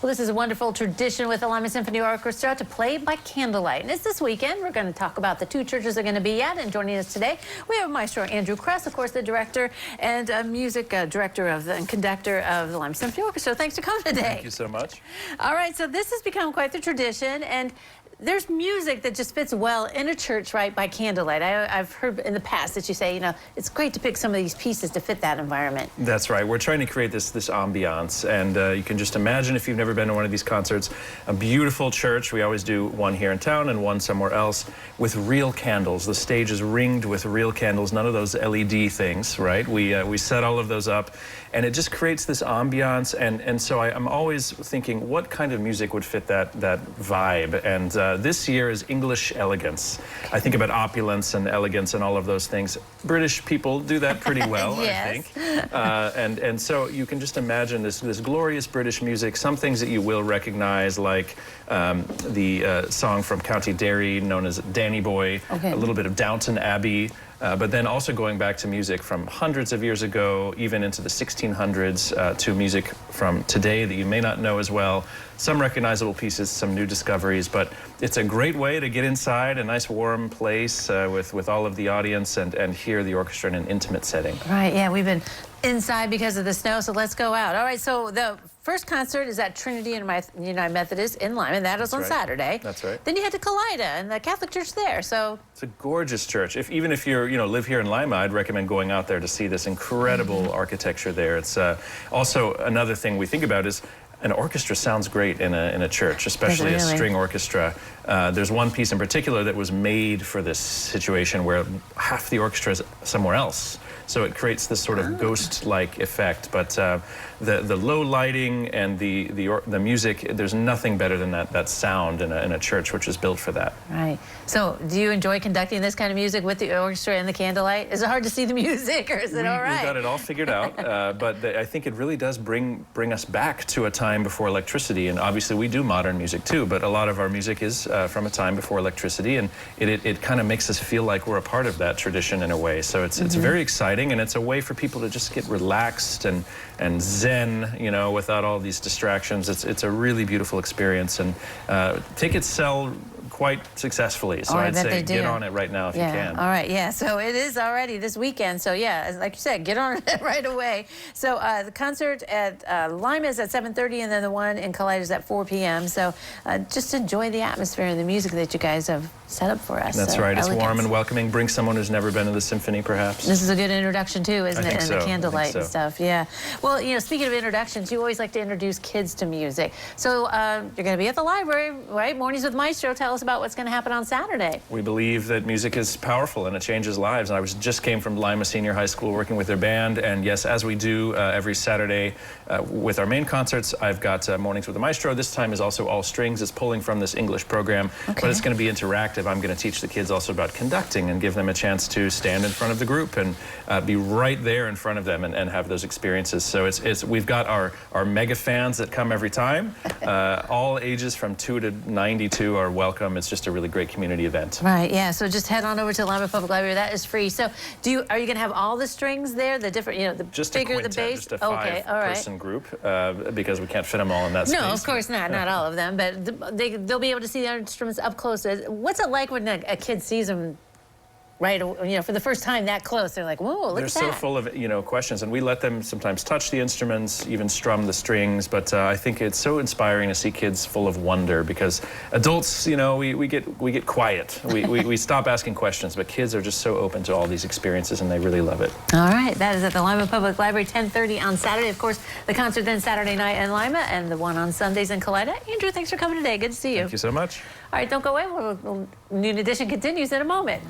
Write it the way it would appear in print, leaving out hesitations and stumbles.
Well, this is a wonderful tradition with the Lima Symphony Orchestra to play by candlelight. And it's this weekend. We're going to talk about the two churches they're going to be at. And joining us today, we have Maestro Andrew Crust, of course, the director and music director and conductor of the Lima Symphony Orchestra. Thanks for coming today. Thank you so much. All right, so this has become quite the tradition. And there's music that just fits well in a church, right, by candlelight. I've heard in the past that you say, you know, it's great to pick some of these pieces to fit that environment. That's right. We're trying to create this ambiance, and you can just imagine, if you've never been to one of these concerts, a beautiful church. We always do one here in town and one somewhere else with real candles. The stage is ringed with real candles, none of those LED things, right? We set all of those up, and it just creates this ambiance. And so I'm always thinking, what kind of music would fit that vibe? And this year is English elegance. I think about opulence and elegance and all of those things. British people do that pretty well, yes. I think. And so you can just imagine this glorious British music, some things that you will recognize, like the song from County Derry known as Danny Boy, a little bit of Downton Abbey, but then also going back to music from hundreds of years ago, even into the 1600s, to music from today that you may not know as well. Some recognizable pieces, some new discoveries, but it's a great way to get inside a nice warm place with all of the audience and hear the orchestra in an intimate setting. Right, yeah, we've been inside because of the snow, so let's go out. All right, so the first concert is at Trinity United Methodist in Lima, and that is on Saturday. That's right. Then you head to Kaleida and the Catholic Church there, so. It's a gorgeous church. Even if you live here in Lima, I'd recommend going out there to see this incredible architecture there. It's also another thing we think about is an orchestra sounds great in a church, especially a string orchestra. There's one piece in particular that was made for this situation where half the orchestra is somewhere else. So it creates this sort of ghost-like effect. But the low lighting and the music, there's nothing better than that sound in a church which is built for that. Right. So do you enjoy conducting this kind of music with the orchestra and the candlelight? Is it hard to see the music, or is it all right? We've got it all figured out, but I think it really does bring us back to a time before electricity. And obviously we do modern music too, but a lot of our music is from a time before electricity, and it kind of makes us feel like we're a part of that tradition in a way. So it's very exciting. And it's a way for people to just get relaxed and zen, without all these distractions. It's a really beautiful experience, and tickets sell quite successfally. So I'd say get on it right now if you can. All right, yeah. So it is already this weekend. So yeah, like you said, get on it right away. So the concert at Lima is at 7:30, and then the one in Kaleida is at 4 p.m. So just enjoy the atmosphere and the music that you guys have set up for us. That's right. It's warm and welcoming. Bring someone who's never been to the symphony, perhaps. This is a good introduction too, isn't it? And so. the candlelight and stuff. Yeah. Well, speaking of introductions, you always like to introduce kids to music. So you're going to be at the library, right? Mornings with Maestro. Tell us about what's going to happen on Saturday. We believe that music is powerful and it changes lives. And I just came from Lima Senior High School working with their band, and yes, as we do every Saturday with our main concerts, I've got Mornings with the Maestro. This time is also all strings. It's pulling from this English program, but it's going to be interactive. I'm going to teach the kids also about conducting and give them a chance to stand in front of the group and be right there in front of them and have those experiences. So we've got our mega fans that come every time. All ages from 2 to 92 are welcome. It's just a really great community event. Right, yeah, so just head on over to Lima Public Library. That is free. So are you going to have all the strings there, the different, the just bigger, a quintet, the bass? Just a five-person group, because we can't fit them all in that space. No, of course not, not all of them, but they'll be able to see their instruments up close. What's it like when a kid sees them right, for the first time that close? They're like, whoa, look at that. They're so full of, questions, and we let them sometimes touch the instruments, even strum the strings, but I think it's so inspiring to see kids full of wonder, because adults, we get quiet. We stop asking questions, but kids are just so open to all these experiences, and they really love it. All right, that is at the Lima Public Library, 10:30 on Saturday. Of course, the concert then Saturday night in Lima, and the one on Sundays in Kaleida. Andrew, thanks for coming today. Good to see you. Thank you so much. All right, don't go away. Noon Edition continues in a moment.